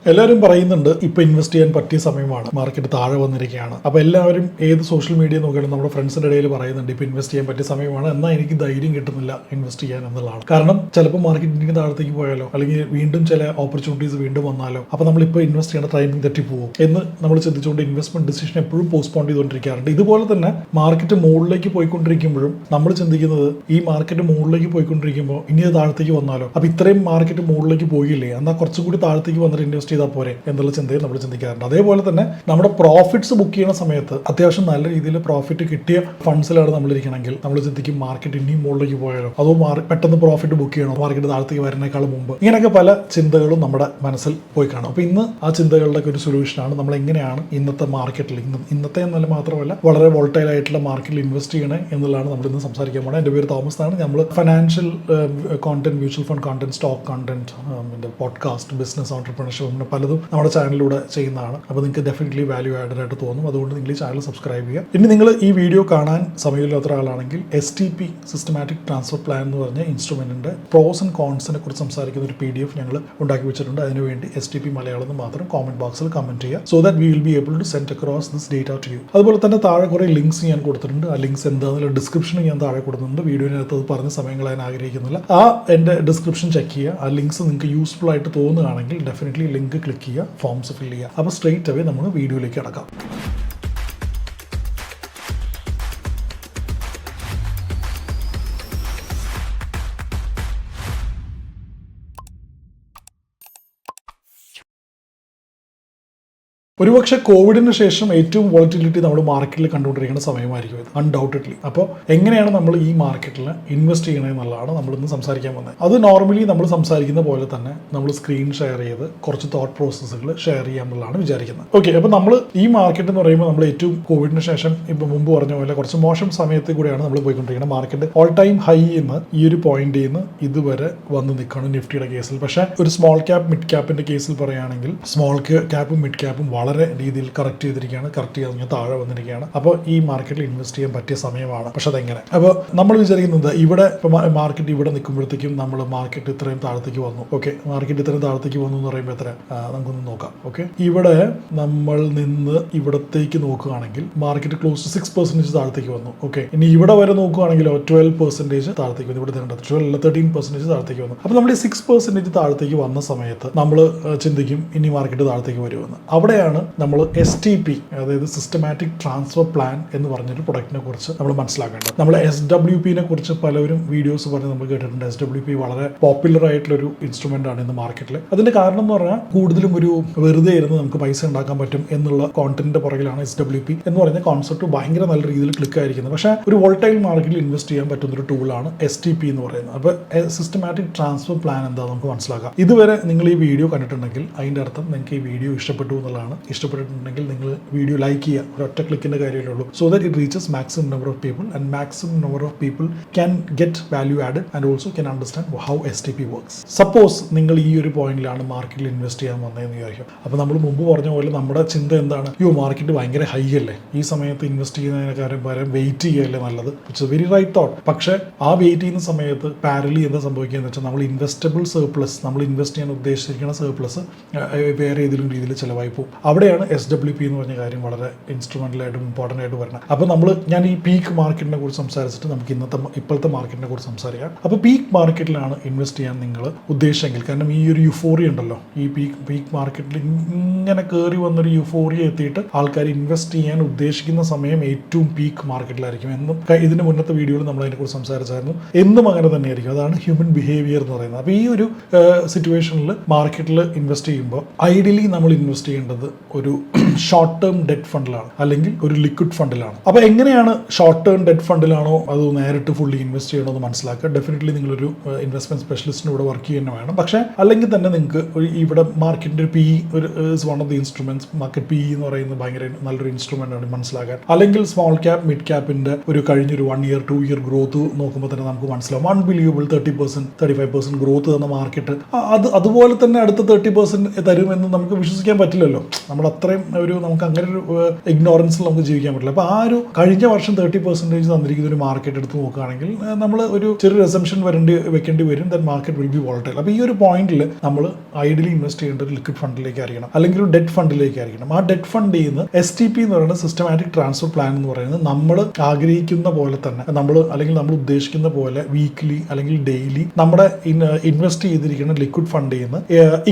എല്ലാവരും പറയുന്നുണ്ട് ഇപ്പോൾ ഇൻവെസ്റ്റ് ചെയ്യാൻ പറ്റിയ സമയമാണ്, മാർക്കറ്റ് താഴെ വന്നിരിക്കുകയാണ്. അപ്പോൾ എല്ലാവരും ഏത് സോഷ്യൽ മീഡിയ നോക്കിയാലും നമ്മുടെ ഫ്രണ്ട്സിൻ്റെ ഇടയിൽ പറയുന്നുണ്ട് ഇപ്പോൾ ഇൻവെസ്റ്റ് ചെയ്യാൻ പറ്റിയ സമയമാണ്, എന്നാൽ എനിക്ക് ധൈര്യം കിട്ടുന്നില്ല ഇൻവെസ്റ്റ് ചെയ്യാൻ എന്നുള്ളതാണ്. കാരണം ചിലപ്പോൾ മാർക്കറ്റിന് താഴത്തേക്ക് പോയാലോ അല്ലെങ്കിൽ വീണ്ടും ചില ഓപ്പർച്യൂണിറ്റീസ് വീണ്ടും വന്നാലോ അപ്പോൾ നമ്മളിപ്പോൾ ഇൻവെസ്റ്റ് ചെയ്യേണ്ട ടൈമിംഗ് തെറ്റിപ്പോകും എന്ന് നമ്മൾ ചിന്തിച്ചുകൊണ്ട് ഇൻവെസ്റ്റ്മെന്റ് ഡിസിഷൻ എപ്പോഴും പോസ്റ്റ്പോൺ ചെയ്തുകൊണ്ടിരിക്കാറുണ്ട്. ഇതുപോലെ തന്നെ മാർക്കറ്റ് മുകളിലേക്ക് പോയിക്കൊണ്ടിരിക്കുമ്പോഴും നമ്മൾ ചിന്തിക്കുന്നത് ഈ മാർക്കറ്റ് മുകളിലേക്ക് പോയിക്കൊണ്ടിരിക്കുമ്പോൾ ഇനി അത് താഴത്തേക്ക് വന്നാലോ, അപ്പോൾ ഇത്രയും മാർക്കറ്റ് മുകളിലേക്ക് പോയില്ലേ, എന്നാൽ കുറച്ചും കൂടി താഴത്തേക്ക് വന്നിട്ട് ഇൻവെസ്റ്റ് ചെയ്താൽ പോരെ എന്നുള്ള ചിന്തയിൽ നമ്മൾ ചിന്തിക്കാറുണ്ട്. അതേപോലെ തന്നെ നമ്മുടെ പ്രോഫിറ്റ്സ് ബുക്ക് ചെയ്യുന്ന സമയത്ത് അത്യാവശ്യം നല്ല രീതിയിൽ പ്രോഫിറ്റ് കിട്ടിയ ഫണ്ട്സിലാണ് നമ്മൾ ഇരിക്കണമെങ്കിൽ നമ്മൾ ചിന്തിക്കും മാർക്കറ്റ് ഇനിയും മുകളിലേക്ക് പോയാലോ, അതോ പെട്ടെന്ന് പ്രോഫിറ്റ് ബുക്ക് ചെയ്യണോ മാർക്കറ്റ് താഴത്തേക്ക് വരുന്നേക്കാൾ മുമ്പ്. ഇങ്ങനെയൊക്കെ പല ചിന്തകളും നമ്മുടെ മനസ്സിൽ പോയി കാണും. അപ്പോൾ ഇന്ന് ആ ചിന്തകളുടെ ഒരു സൊല്യൂഷനാണ് നമ്മൾ എങ്ങനെയാണ് ഇന്നത്തെ മാർക്കറ്റിൽ ഇന്നത്തെ എന്നല്ല മാത്രമല്ല വളരെ വോളറ്റൈൽ ആയിട്ടുള്ള മാർക്കറ്റിൽ ഇൻവെസ്റ്റ് ചെയ്യണേ എന്നുള്ളതാണ് നമ്മൾ ഇന്ന് സംസാരിക്കാൻ പോകുന്നത്. എൻ്റെ പേര് തോമസ് ആണ്. നമ്മൾ financial content, mutual fund content, stock content, podcast, business entrepreneurship അങ്ങനെ പലതും നമ്മുടെ ചാനലിലൂടെ ചെയ്യുന്നതാണ്. അപ്പോൾ നിങ്ങൾക്ക് ഡെഫിനറ്റ്ലി വാല്യൂ ആഡഡ് ആയിട്ട് തോന്നും. അതുകൊണ്ട് നിങ്ങൾ ഈ ചാനൽ സബ്സ്ക്രൈബ് ചെയ്യുക. ഇനി നിങ്ങൾ ഈ വീഡിയോ കാണാൻ സമയമില്ലാത്ത ഒരാളാണെങ്കിൽ STP സിസ്റ്റമാറ്റിക് ട്രാൻസ്ഫർ പ്ലാൻ എന്ന് പറഞ്ഞ ഇൻസ്ട്രുമെന്റിന്റെ പ്രോസ് ആൻഡ് കോൺസിനെ കുറിച്ച് സംസാരിക്കുന്ന ഒരു PDF ഞങ്ങൾ ഉണ്ടാക്കി വെച്ചിട്ടുണ്ട്. അതിനുവേണ്ടി STP മലയാളം എന്ന് മാത്രം കോമെന്റ് ബോക്സിൽ കമന്റ് ചെയ്യുക. So that we will be able to send across this data to you. അതുപോലെ തന്നെ താഴെ കുറേ ലിങ്ക്സ് ഞാൻ കൊടുത്തിട്ടുണ്ട്. ആ ലിങ്ക്സ് എന്താണെന്നുള്ള ഡിസ്ക്രിപ്ഷനിൽ ഞാൻ താഴെ കൊടുത്തിട്ടുണ്ട്. വീഡിയോനകത്ത് അത് പറഞ്ഞ സമയം കളയാൻ ആഗ്രഹിക്കുന്നില്ല. ആ എൻ്റെ ഡിസ്ക്രിപ്ഷൻ ചെക്ക് ചെയ്യുക. ആ ലിങ്ക്സ് നിങ്ങൾക്ക് യൂസ്ഫുൾ ആയിട്ട് തോന്നുകയാണെങ്കിൽ ഡെഫിനറ്റ്ലി ലിങ്ക് ക്ലിക്ക് ചെയ്യുക, ഫോംസ് ഫിൽ ചെയ്യുക. അപ്പോൾ സ്ട്രെയിറ്റ് അവേ നമ്മൾ വീഡിയോയിലേക്ക് കടക്കാം. ഒരുപക്ഷെ കോവിഡിന് ശേഷം ഏറ്റവും വോളറ്റിലിറ്റി നമ്മൾ മാർക്കറ്റിൽ കണ്ടുകൊണ്ടിരിക്കുന്ന സമയമായിരിക്കും ഇത്, അൺഡൗട്ടഡ്ലി. അപ്പോൾ എങ്ങനെയാണ് നമ്മൾ ഈ മാർക്കറ്റിൽ ഇൻവെസ്റ്റ് ചെയ്യണത് എന്നുള്ളതാണ് നമ്മളിന്ന് സംസാരിക്കാൻ വന്നത്. അത് നോർമലി നമ്മൾ സംസാരിക്കുന്ന പോലെ തന്നെ നമ്മൾ സ്ക്രീൻ ഷെയർ ചെയ്ത് കുറച്ച് തോട്ട് പ്രോസസ്സുകൾ ഷെയർ ചെയ്യാമെന്നുള്ളതാണ് വിചാരിക്കുന്നത്. ഓക്കെ, അപ്പോൾ നമ്മൾ ഈ മാർക്കറ്റ് എന്ന് പറയുമ്പോൾ നമ്മൾ ഏറ്റവും കോവിഡിന് ശേഷം ഇപ്പോൾ മുമ്പ് പറഞ്ഞ പോലെ കുറച്ച് മോശം സമയത്തിൽ കൂടെയാണ് നമ്മൾ പോയിക്കൊണ്ടിരിക്കുന്നത്. മാർക്കറ്റ് ഓൾ ടൈം ഹൈ എന്ന് ഈ ഒരു പോയിന്റിൽ നിന്ന് ഇതുവരെ വന്ന് നിൽക്കുകയാണ് നിഫ്റ്റിയുടെ കേസിൽ. പക്ഷേ ഒരു സ്മോൾ ക്യാപ്പ് മിഡ് ക്യാപ്പിന്റെ കേസിൽ പറയുകയാണെങ്കിൽ സ്മോൾ ക്യാപ്പും മിഡ് ക്യാപ്പും വളരെ രീതിയിൽ കറക്റ്റ് ചെയ്തിരിക്കുകയാണ്, കറക്റ്റ് ചെയ്ത് താഴെ വന്നിരിക്കുകയാണ്. അപ്പോൾ ഈ മാർക്കറ്റിൽ ഇൻവെസ്റ്റ് ചെയ്യാൻ പറ്റിയ സമയമാണ്. പക്ഷെ അതെങ്ങനെ? അപ്പോൾ നമ്മൾ വിചാരിക്കുന്നത് ഇവിടെ മാർക്കറ്റ് ഇവിടെ നിൽക്കുമ്പോഴത്തേക്കും നമ്മൾ മാർക്കറ്റ് ഇത്രയും താഴത്തേക്ക് വന്നു. ഓക്കെ, മാർക്കറ്റ് ഇത്രയും താഴത്തേക്ക് വന്നു എന്ന് പറയുമ്പോൾ എത്ര നമുക്കൊന്ന് നോക്കാം. ഓക്കെ, ഇവിടെ നമ്മൾ നിന്ന് ഇവിടത്തേക്ക് നോക്കുകയാണെങ്കിൽ മാർക്കറ്റ് ക്ലോസ് ടു 6% താഴത്തേക്ക് വന്നു. ഓക്കെ, ഇനി ഇവിടെ വരെ നോക്കുകയാണെങ്കിലോ 12% താഴത്തേക്ക് വന്നു. ഇവിടെ 13% താഴത്തേക്ക് വന്നു. അപ്പോൾ നമ്മൾ ഈ 6% താഴത്തേക്ക് വന്ന സമയത്ത് നമ്മൾ ചിന്തിക്കും ഇനി മാർക്കറ്റ് താഴത്തേക്ക് വരുമെന്ന്. അവിടെയാണ് നമ്മൾ STP, അതായത് സിസ്റ്റമാറ്റിക് ട്രാൻസ്ഫർ പ്ലാൻ എന്ന് പറഞ്ഞൊരു പ്രൊഡക്റ്റിനെ കുറിച്ച് നമ്മൾ മനസ്സിലാക്കേണ്ടത്. നമ്മൾ SWPനെ കുറിച്ച് പലവരും വീഡിയോസ് പറഞ്ഞ് നമ്മൾ കേട്ടിട്ടുണ്ട്. SWP വളരെ പോപ്പുലർ ആയിട്ടുള്ളൊരു ഇൻസ്ട്രുമെന്റ് ആണ് ഇന്ന് മാർക്കറ്റിൽ. അതിന്റെ കാരണം എന്ന് പറഞ്ഞാൽ കൂടുതലും ഒരു വെറുതെ ഇരുന്ന് നമുക്ക് പൈസ ഉണ്ടാക്കാൻ പറ്റും എന്നുള്ള കോണ്ടന്റിന്റെ പുറകിലാണ് SWP എന്ന് പറഞ്ഞ കോൺസെപ്റ്റ് ഭയങ്കര നല്ല രീതിയിൽ ക്ലിക്ക് ആയിരിക്കുന്നത്. പക്ഷേ ഒരു വോളറ്റൈൽ മാർക്കറ്റിൽ ഇൻവെസ്റ്റ് ചെയ്യാൻ പറ്റുന്ന ഒരു ടൂളാണ് STP എന്ന് പറയുന്നത്. അപ്പോൾ സിസ്റ്റമാറ്റിക് ട്രാൻസ്ഫർ പ്ലാൻ എന്താ നമുക്ക് മനസ്സിലാക്കാം. ഇതുവരെ നിങ്ങൾ ഈ വീഡിയോ കണ്ടിട്ടുണ്ടെങ്കിൽ അതിന്റെ അർത്ഥം നിങ്ങൾക്ക് ഈ വീഡിയോ ഇഷ്ടപ്പെട്ടു എന്നുള്ളതാണ്. ഇഷ്ടപ്പെട്ടിട്ടുണ്ടെങ്കിൽ നിങ്ങൾ വീഡിയോ ലൈക്ക് ചെയ്യുക, ഒരൊറ്റ ക്ലിക്കിൻ്റെ കാര്യമേ ഉള്ളൂ. So that it reaches maximum number of people and maximum number of people can get value added and also can understand how STP works. Suppose നിങ്ങൾ ഈ ഒരു പോയിന്റിലാണ് മാർക്കറ്റിൽ ഇൻവെസ്റ്റ് ചെയ്യാൻ വന്നതെന്ന് വിചാരിക്കും. അപ്പോൾ നമ്മൾ മുമ്പ് പറഞ്ഞ പോലെ നമ്മുടെ ചിന്ത എന്താണ്? മാർക്കറ്റ് ഭയങ്കര ഹൈ അല്ലേ, ഈ സമയത്ത് ഇൻവെസ്റ്റ് ചെയ്യുന്നതിന് പകരം വെയിറ്റ് ചെയ്യുകയല്ലേ നല്ലത്. It's a very right thought. പക്ഷേ ആ വെയിറ്റ് ചെയ്യുന്ന സമയത്ത് പാരലി എന്താ സംഭവിക്കുകയെന്ന് വെച്ചാൽ നമ്മൾ ഇൻവെസ്റ്റബിൾ സർപ്ലസ്, നമ്മൾ ഇൻവെസ്റ്റ് ചെയ്യാൻ ഉദ്ദേശിച്ചിരിക്കുന്ന സർപ്ലസ് വേറെ ഏതെങ്കിലും രീതിയിൽ ചിലവായി പോകും. അവിടെയാണ് SWP എന്ന് പറഞ്ഞ കാര്യം വളരെ ഇൻസ്ട്രുമെന്റലായിട്ടും ഇമ്പോർട്ടൻ്റ് ആയിട്ട് വരുന്നത്. അപ്പോൾ ഞാൻ ഈ പീക്ക് മാർക്കറ്റിനെ കുറിച്ച് സംസാരിച്ചിട്ട് നമുക്ക് ഇപ്പോഴത്തെ മാർക്കറ്റിനെ കുറിച്ച് സംസാരിക്കാം. അപ്പോൾ പീക്ക് മാർക്കറ്റിലാണ് ഇൻവെസ്റ്റ് ചെയ്യാൻ നിങ്ങൾ ഉദ്ദേശിച്ചെങ്കിൽ, കാരണം ഈ ഒരു യുഫോറിയ ഉണ്ടല്ലോ, ഈ പീക്ക് മാർക്കറ്റിൽ ഇങ്ങനെ കയറി വന്നൊരു യുഫോറിയ എത്തിയിട്ട് ആൾക്കാർ ഇൻവെസ്റ്റ് ചെയ്യാൻ ഉദ്ദേശിക്കുന്ന സമയം ഏറ്റവും പീക്ക് മാർക്കറ്റിലായിരിക്കും. എന്നും ഇതിന് മുന്നത്തെ വീഡിയോയിൽ നമ്മൾ അതിനെക്കുറിച്ച് സംസാരിച്ചായിരുന്നു. എന്നും അങ്ങനെ തന്നെയായിരിക്കും. അതാണ് ഹ്യൂമൻ ബിഹേവിയർ എന്ന് പറയുന്നത്. അപ്പോൾ ഈ ഒരു സിറ്റുവേഷനിൽ മാർക്കറ്റിൽ ഇൻവെസ്റ്റ് ചെയ്യുമ്പോൾ ഐഡിയലി നമ്മൾ ഇൻവെസ്റ്റ് ചെയ്യേണ്ടത് ഒരു ഷോർട്ട് ടേം ഡെറ്റ് ഫണ്ടിലാണ് അല്ലെങ്കിൽ ഒരു ലിക്വിഡ് ഫണ്ടിലാണ്. അപ്പോൾ എങ്ങനെയാണ് ഷോർട്ട് ടേം ഡെറ്റ് ഫണ്ടിലാണോ അത് നേരിട്ട് ഫുള്ളി ഇൻവെസ്റ്റ് ചെയ്യണമെന്ന് മനസ്സിലാക്കുക. ഡെഫിനറ്റ്ലി നിങ്ങളൊരു ഇൻവെസ്റ്റ്മെന്റ് സ്പെഷ്യലിസ്റ്റിന് ഇവിടെ വർക്ക് ചെയ്യുന്ന വേണം. പക്ഷേ അല്ലെങ്കിൽ തന്നെ നിങ്ങൾക്ക് ഇവിടെ മാർക്കറ്റിന്റെ PE ഒരു one of the instruments. Market PE എന്ന് പറയുന്നത് ഭയങ്കര നല്ലൊരു ഇൻസ്ട്രുമെന്റ് ആണ് മനസ്സിലാക്കാൻ. അല്ലെങ്കിൽ സ്മോൾ ക്യാപ്പ് മിഡ് ക്യാപ്പിന്റെ ഒരു കഴിഞ്ഞൊരു 1 year 2 year ഗ്രോത്ത് നോക്കുമ്പോൾ തന്നെ നമുക്ക് മനസ്സിലാവും. അൺബിലീവബിൾ 30% 35% ഗ്രോത്ത് തന്ന മാർക്കറ്റ് അതുപോലെ തന്നെ അടുത്ത 30% തരുമെന്ന് നമുക്ക് വിശ്വസിക്കാൻ പറ്റില്ലല്ലോ. നമ്മൾ നമ്മൾ അത്രയും നമുക്ക് അങ്ങനെ ഒരു ഇഗ്നോറൻസിൽ നമുക്ക് ജീവിക്കാൻ പറ്റില്ല. അപ്പോൾ ആ ഒരു കഴിഞ്ഞ വർഷം 30% തന്നിരിക്കുന്ന ഒരു മാർക്കറ്റ് എടുത്ത് നോക്കുകയാണെങ്കിൽ നമ്മൾ ഒരു ചെറിയ റിസംഷൻ വെക്കേണ്ടി വരും. Then market will be volatile. അപ്പോൾ ഈ ഒരു പോയിന്റിൽ നമ്മൾ ഐഡിയലി ഇൻവെസ്റ്റ് ചെയ്യേണ്ട ഒരു ലിക്വിഡ് ഫണ്ടിലേക്ക് ആയിരിക്കണം, അല്ലെങ്കിൽ ഒരു ഡെറ്റ് ഫണ്ടിലേക്ക് ആയിരിക്കണം. ആ ഡെറ്റ് ഫണ്ട് ചെയ്യുന്ന STP എന്ന് പറയുന്നത് സിസ്റ്റമാറ്റിക് ട്രാൻസ്ഫർ പ്ലാൻ എന്ന് പറയുന്നത് നമ്മൾ ആഗ്രഹിക്കുന്ന പോലെ തന്നെ അല്ലെങ്കിൽ നമ്മൾ ഉദ്ദേശിക്കുന്ന പോലെ വീക്ക്ലി അല്ലെങ്കിൽ ഡെയിലി നമ്മുടെ ഇൻവെസ്റ്റ് ചെയ്തിരിക്കുന്ന ലിക്വിഡ് ഫണ്ട് ചെയ്യുന്ന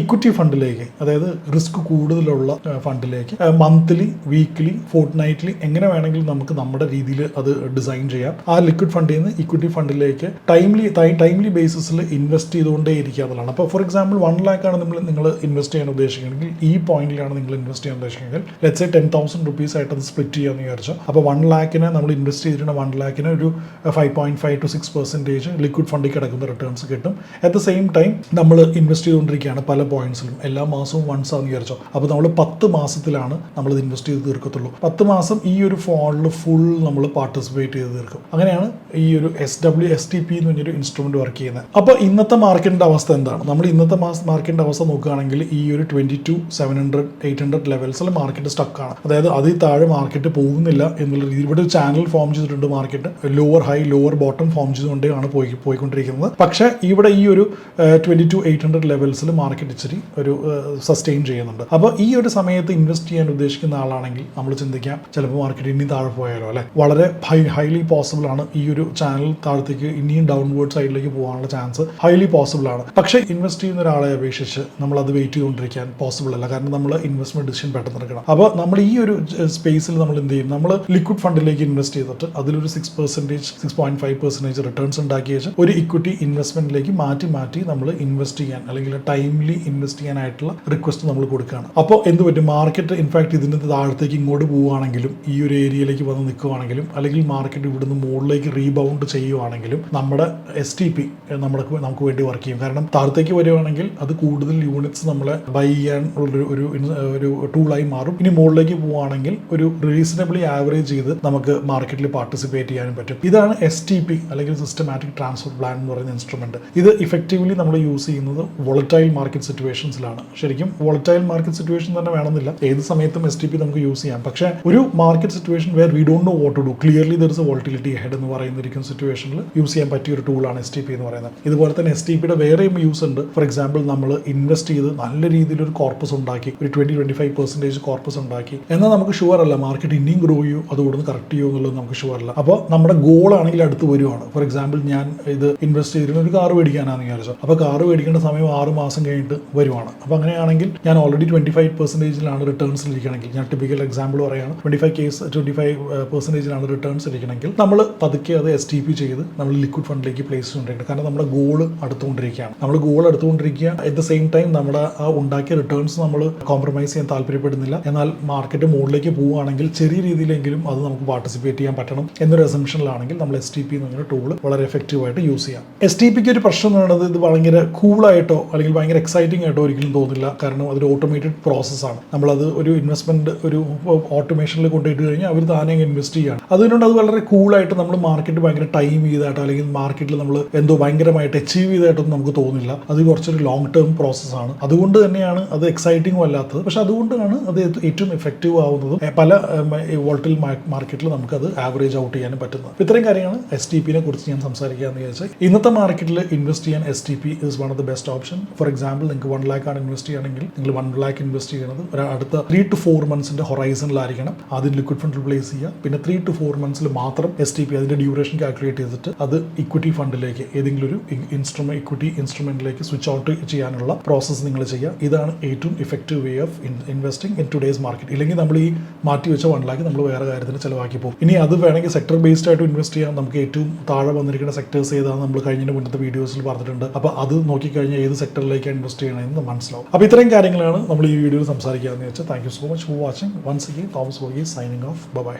ഇക്വിറ്റി ഫണ്ടിലേക്ക്, അതായത് റിസ്ക് കൂടുതലുള്ള ഫണ്ടിലേക്ക് മന്ത്ലി, വീക്ക്ലി, ഫോർട്ട് നൈറ്റ്ലി എങ്ങനെ വേണമെങ്കിലും നമുക്ക് നമ്മുടെ രീതിയിൽ അത് ഡിസൈൻ ചെയ്യാം. ആ ലിക്വിഡ് ഫണ്ടിൽ നിന്ന് ഇക്വിറ്റി ഫണ്ടിലേക്ക് ടൈംലി ബേസിസിൽ ഇൻവെസ്റ്റ് ചെയ്തുകൊണ്ടേ ഇരിക്കുക എന്നുള്ളതാണ്. അപ്പോൾ ഫോർ എക്സാമ്പിൾ 1 lakh ആണ് നിങ്ങൾ ഇൻവെസ്റ്റ് ചെയ്യാൻ ഉദ്ദേശിക്കുകയാണെങ്കിൽ, ഈ പോയിന്റിലാണ് നിങ്ങൾ ഇൻവെസ്റ്റ് ചെയ്യാൻ ഉദ്ദേശിക്കുന്നത്, ലെറ്റ്സ് സേ 10,000 rupees ആയിട്ട് അത് സ്പ്ലിറ്റ് ചെയ്യാമെന്ന് വിചാരിച്ചു. അപ്പോൾ 1 lakh നമ്മൾ ഇൻവെസ്റ്റ് ചെയ്തിട്ടുള്ള 1 lakh ഒരു 5.5 to 6% ലിക്വിഡ് ഫണ്ടിൽ കിടക്കുന്ന റിട്ടേൺസ് കിട്ടും. അറ്റ് ദ സെയിം ടൈം നമ്മൾ ഇൻവെസ്റ്റ് ചെയ്തുകൊണ്ടിരിക്കുകയാണ് പല പോയിന്റ്സിലും, എല്ലാ മാസവും വൺസ് ആണെന്ന് വിചാരിച്ചോ. അപ്പോൾ നമ്മൾ 10 മാസത്തിലാണ് നമ്മളിത് ഇൻവെസ്റ്റ് ചെയ്ത് തീർക്കത്തുള്ളൂ. 10 മാസം ഈ ഒരു ഫോണിൽ ഫുൾ നമ്മൾ പാർട്ടിസിപ്പേറ്റ് ചെയ്ത് തീർക്കും. അങ്ങനെയാണ് ഈ ഒരു STP എന്ന് പറഞ്ഞൊരു ഇൻസ്ട്രുമെന്റ് വർക്ക് ചെയ്യുന്നത്. അപ്പോൾ ഇന്നത്തെ മാർക്കറ്റിന്റെ അവസ്ഥ എന്താണ്? നമ്മൾ ഇന്നത്തെ മാർക്കറ്റിന്റെ അവസ്ഥ നോക്കുകയാണെങ്കിൽ ഈ ഒരു 22,700-800 ലെവൽസിൽ മാർക്കറ്റ് സ്റ്റക്കാണ്. അതായത് അതിൽ താഴെ മാർക്കറ്റ് പോകുന്നില്ല എന്നുള്ള രീതിയിൽ ഇവിടെ ഒരു ചാനൽ ഫോം ചെയ്തിട്ടുണ്ട്. Market lower high lower bottom form ചെയ്തുകൊണ്ടാണ് പോയിക്കൊണ്ടിരിക്കുന്നത്. പക്ഷേ ഇവിടെ ഈ ഒരു 22,800 ലെവൽസിൽ മാർക്കറ്റ് ഇച്ചിരി ഒരു സസ്റ്റെയിൻ ചെയ്യുന്നുണ്ട്. അപ്പോൾ ഈ ഒരു സമയത്ത് ഇൻവെസ്റ്റ് ചെയ്യാൻ ഉദ്ദേശിക്കുന്ന ആളാണെങ്കിൽ നമ്മൾ ചിന്തിക്കാം, ചിലപ്പോൾ മാർക്കറ്റ് ഇനി താഴെ പോയാലോ അല്ലെ. വളരെ ഹൈലി പോസിബിൾ ആണ് ഈ ഒരു ചാനൽ താഴത്തേക്ക് ഇനിയും ഡൗൺവേർഡ് സൈഡിലേക്ക് പോകാനുള്ള ചാൻസ് ഹൈലി പോസിബിൾ ആണ്. പക്ഷേ ഇൻവെസ്റ്റ് ചെയ്യുന്ന ഒരാളെ അപേക്ഷിച്ച് നമ്മൾ അത് വെയിറ്റ് ചെയ്തുകൊണ്ടിരിക്കാൻ പോസിബിൾ അല്ല. കാരണം നമ്മൾ ഇൻവെസ്റ്റ്മെന്റ് ഡിസിഷൻ പെട്ടെന്ന് എടുക്കണം. അപ്പോൾ നമ്മൾ ഈ ഒരു സ്പേസിൽ നമ്മൾ എന്ത് ചെയ്യും, നമ്മൾ ലിക്വിഡ് ഫണ്ടിലേക്ക് ഇൻവെസ്റ്റ് ചെയ്തിട്ട് അതിലൊരു 6.5% റിട്ടേൺസ് ഉണ്ടാക്കിയ ശേഷം ഒരു ഇക്വിറ്റി ഇൻവെസ്റ്റ്മെന്റിലേക്ക് മാറ്റി നമ്മൾ ഇൻവെസ്റ്റ് ചെയ്യാൻ അല്ലെങ്കിൽ ടൈംലി ഇൻവെസ്റ്റ് ചെയ്യാനായിട്ടുള്ള റിക്വസ്റ്റ് നമ്മൾ കൊടുക്കുകയാണ്. അപ്പോൾ എന്ത് പറ്റും, മാർക്കറ്റ് ഇൻഫാക്ട് ഇതിന്റെ താഴത്തേക്ക് ഇങ്ങോട്ട് പോവുകയാണെങ്കിലും, ഈ ഒരു ഏരിയയിലേക്ക് വന്ന് നിൽക്കുകയാണെങ്കിലും, അല്ലെങ്കിൽ മാർക്കറ്റ് ഇവിടുന്ന് മുകളിലേക്ക് റീബൗണ്ട് ചെയ്യുവാണെങ്കിലും നമ്മുടെ STP നമുക്ക് വേണ്ടി വർക്ക് ചെയ്യും. കാരണം താഴത്തേക്ക് വരുവാണെങ്കിൽ അത് കൂടുതൽ യൂണിറ്റ്സ് നമ്മളെ ബൈ ചെയ്യാൻ ഒരു ടൂളായി മാറും. ഇനി മുകളിലേക്ക് പോവുകയാണെങ്കിൽ ഒരു റീസണബിളി ആവറേജ് ചെയ്ത് നമുക്ക് മാർക്കറ്റിൽ പാർട്ടിസിപ്പേറ്റ് ചെയ്യാനും പറ്റും. ഇതാണ് STP അല്ലെങ്കിൽ സിസ്റ്റമാറ്റിക് ട്രാൻസ്ഫർ പ്ലാൻ എന്ന് പറയുന്ന ഇൻസ്ട്രുമെന്റ്. ഇത് ഇഫക്റ്റീവ്ലി നമ്മൾ യൂസ് ചെയ്യുന്നത് വോളറ്റൈൽ മാർക്കറ്റ് സിറ്റുവേഷൻസിലാണ്. ശരിക്കും വോളറ്റൈൽ മാർക്കറ്റ് സിറ്റുവേഷൻ തന്നെ വേണമെന്നില്ല, ഏത് സമയത്തും STP നമുക്ക് യൂസ് ചെയ്യാം. പക്ഷേ ഒരു market situation where we don't know what to do, clearly there is a volatility head എന്ന് പറയുന്നിരിക്കുന്ന സിറ്റുവേഷനിൽ യൂസ് ചെയ്യാൻ പറ്റിയ ഒരു ടൂളാണ് STP എന്ന് പറയുന്നത്. ഇതുപോലെ തന്നെ STPയുടെ വേറെയും യൂസ് ഉണ്ട്. ഫോർ എക്സാമ്പിൾ നമ്മൾ ഇൻവെസ്റ്റ് ചെയ്ത് നല്ല രീതിയിൽ ഒരു കോർപ്പസ് ഉണ്ടാക്കി, ഒരു 20-25% കോർപ്പസ് ഉണ്ടാക്കി, എന്നാൽ നമുക്ക് ഷുവർ അല്ല മാർക്കറ്റ് ഇനിയും ഗ്രോ ചെയ്യൂ, അത് ഇവിടുന്ന് കറക്റ്റ് ചെയ്യൂ എന്നുള്ളത് നമുക്ക് ഷുവർ അല്ല. അപ്പോൾ നമ്മുടെ ഗോൾ ആണെങ്കിൽ അടുത്ത് വരുവാണ്. ഫോർ എക്സാമ്പിൾ ഞാൻ ഇത് ഇൻവെസ്റ്റ് ചെയ്തിരുന്ന ഒരു കാർ മേടിക്കാനാണെന്ന് വിചാരിച്ചു. അപ്പോൾ കാർ മേടിക്കേണ്ട സമയം 6 മാസം കഴിഞ്ഞിട്ട് വരുവാണ്. അപ്പോൾ അങ്ങനെയാണെങ്കിൽ ഞാൻ ഓൾറെഡി 25%-ലാണ് റിട്ടേൺസിൽ ഇരിക്കണമെങ്കിൽ, ഞാൻ ടിപ്പിക്കൽ എക്സാമ്പിൾ പറയുകയാണ്, 25% റിട്ടേൺസ് ഇരിക്കണമെങ്കിൽ നമ്മൾ പതുക്കെ അത് STP ചെയ്ത് നമ്മൾ ലിക്വിഡ് ഫണ്ടിലേക്ക് പ്ലേസ് ചെയ്തുകൊണ്ടിരിക്കണം. കാരണം നമ്മുടെ ഗോൾ അടുത്തുകൊണ്ടിരിക്കുകയാണ്. നമ്മൾ ഗോൾ അടുത്തുകൊണ്ടിരിക്കുക. അറ്റ് ദ സെയിം ടൈം നമ്മുടെ ആ ഉണ്ടാക്കിയ റിട്ടേൺസ് നമ്മൾ കോംപ്രമൈസ് ചെയ്യാൻ താല്പര്യപ്പെടുന്നില്ല. എന്നാൽ മാർക്കറ്റ് മുകളിലേക്ക് പോവുകയാണെങ്കിൽ ചെറിയ രീതിയിലെങ്കിലും അത് നമുക്ക് പാർട്ടിസിപ്പേറ്റ് ചെയ്യാൻ പറ്റണം എന്നൊരു അസംഷനിലാണെങ്കിൽ നമ്മൾ STP എന്ന് പറഞ്ഞ ടൂൾ വളരെ എഫക്റ്റീവായിട്ട് യൂസ് ചെയ്യാം. STPക്ക് ഒരു പ്രശ്നം എന്ന് പറയുന്നത് ഇത് ഭയങ്കര കൂളായിട്ടോ അല്ലെങ്കിൽ ഭയങ്കര എക്സൈറ്റിംഗ് ആയിട്ടോ ഒരിക്കലും തോന്നില്ല. കാരണം അതൊരു ഓട്ടോമേറ്റഡ് പ്രോസസ്സാണ്. നമ്മളത് ഒരു ഇൻവെസ്റ്റ്മെന്റ് ഒരു ഓട്ടോമേഷനിൽ കൊണ്ടിട്ട് കഴിഞ്ഞാൽ അവർ താനെ ഇൻവെസ്റ്റ് ചെയ്യുകയാണ്. അതുകൊണ്ട് അത് വളരെ കൂളായിട്ട് നമ്മൾ മാർക്കറ്റ് ഭയങ്കര ടൈം ചെയ്തായിട്ടോ അല്ലെങ്കിൽ മാർക്കറ്റിൽ നമ്മൾ എന്തോ ഭയങ്കരമായിട്ട് അച്ചീവ് ചെയ്തായിട്ടൊന്നും നമുക്ക് തോന്നില്ല. അത് കുറച്ചൊരു ലോങ് ടേം പ്രോസസ്സാണ്. അതുകൊണ്ട് തന്നെയാണ് അത് എക്സൈറ്റിംഗും അല്ലാത്തത്. പക്ഷെ അതുകൊണ്ടാണ് അത് ഏറ്റവും എഫക്റ്റീവ് ആവുന്നതും പല വോളറ്റൈൽ മാർക്കറ്റിൽ നമുക്കത് ആവറേജ് ഔട്ട് ചെയ്യാനും പറ്റുന്നത്. ഇത്രയും കാര്യമാണ് STPനെ കുറിച്ച് ഞാൻ സംസാരിക്കാമെന്ന് വിചാരിച്ചാൽ. ഇന്നത്തെ മാർക്കറ്റിൽ ഇൻവെസ്റ്റ് ചെയ്യാൻ STP is one of the best option. For example നിങ്ങൾക്ക് 1 lakh ആണ് ഇൻവെസ്റ്റ് ചെയ്യണമെങ്കിൽ നിങ്ങൾ 1 lakh ഇൻവെസ്റ്റ് ചെയ്യുന്നത് അടുത്ത 3 to 4 months ഹൊറൈസണിലായിരിക്കണം. ആദ്യം ലിക്വിഡ് ഫണ്ടിൽ പ്ലേസ് ചെയ്യുക. പിന്നെ 3 to 4 months മാത്രം STP അതിന്റെ ഡ്യൂറേഷൻ കാൽക്കുലേറ്റ് ചെയ്തിട്ട് അത് ഇക്വിറ്റി ഫണ്ടിലേക്ക് ഏതെങ്കിലും ഒരു ഇക്വിറ്റി ഇൻസ്ട്രുമെന്റിലേക്ക് സ്വിച്ച് ഔട്ട് ചെയ്യാനുള്ള പ്രോസസ്സ് നിങ്ങൾ ചെയ്യുക. ഇതാണ് ഏറ്റവും effective way of investing in today's market. ഇല്ലെങ്കിൽ നമ്മൾ ഈ മാറ്റി വെച്ച 1 lakh നമ്മൾ വേറെ കാര്യത്തിന് ചിലവാക്കി പോകും. ഇനി അത് വേണമെങ്കിൽ സെക്ടർ ബേസ്ഡ് ആയിട്ട് ഇൻവെസ്റ്റ് ചെയ്യാം. നമുക്ക് ഏറ്റവും താഴെ വന്നിരിക്കുന്ന സെക്ടേഴ്സ് ഏതാണെന്ന് നമ്മൾ കഴിഞ്ഞ മുന്നത്തെ വീഡിയോസിൽ പറഞ്ഞിട്ടുണ്ട്. അപ്പോൾ അത് നോക്കിക്കഴിഞ്ഞാൽ ഏത് സെക്ടറിലേക്ക് ഇൻവെസ്റ്റ് ചെയ്യണമെന്ന് മനസ്സിലാവും. അപ്പോൾ ഇത്രയും കാര്യങ്ങളാണ് നമ്മൾ ഈ വീഡിയോയിൽ സംസാരിക്കാമെന്ന് വെച്ചാൽ. Thank you so much for watching. Once again Thomas Varghese signing off. By.